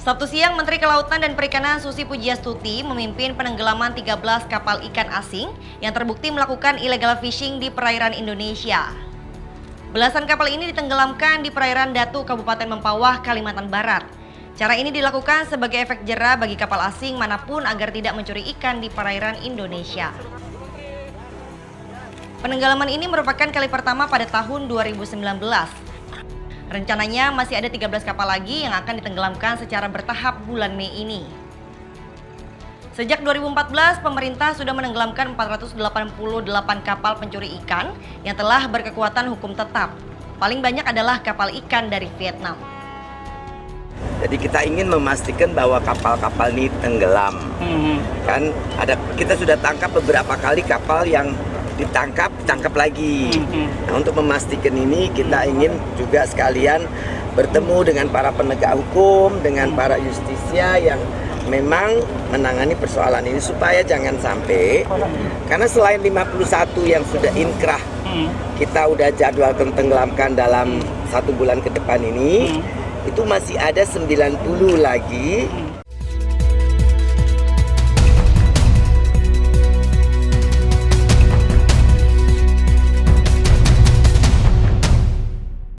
Sabtu siang, Menteri Kelautan dan Perikanan Susi Pujiastuti memimpin penenggelaman 13 kapal ikan asing yang terbukti melakukan illegal fishing di perairan Indonesia. Belasan kapal ini ditenggelamkan di perairan Datu, Kabupaten Mempawah, Kalimantan Barat. Cara ini dilakukan sebagai efek jera bagi kapal asing manapun agar tidak mencuri ikan di perairan Indonesia. Penenggelaman ini merupakan kali pertama pada tahun 2019. Rencananya masih ada 13 kapal lagi yang akan ditenggelamkan secara bertahap bulan Mei ini. Sejak 2014, pemerintah sudah menenggelamkan 488 kapal pencuri ikan yang telah berkekuatan hukum tetap. Paling banyak adalah kapal ikan dari Vietnam. Jadi kita ingin memastikan bahwa kapal-kapal ini tenggelam. Kan kita sudah tangkap beberapa kali kapal yang ditangkap lagi. Nah, untuk memastikan ini kita ingin juga sekalian bertemu dengan para penegak hukum, dengan para justisia yang memang menangani persoalan ini supaya jangan sampai, karena selain 51 yang sudah inkrah kita udah jadwalkan tenggelamkan dalam 1 bulan ke depan ini, itu masih ada 90 lagi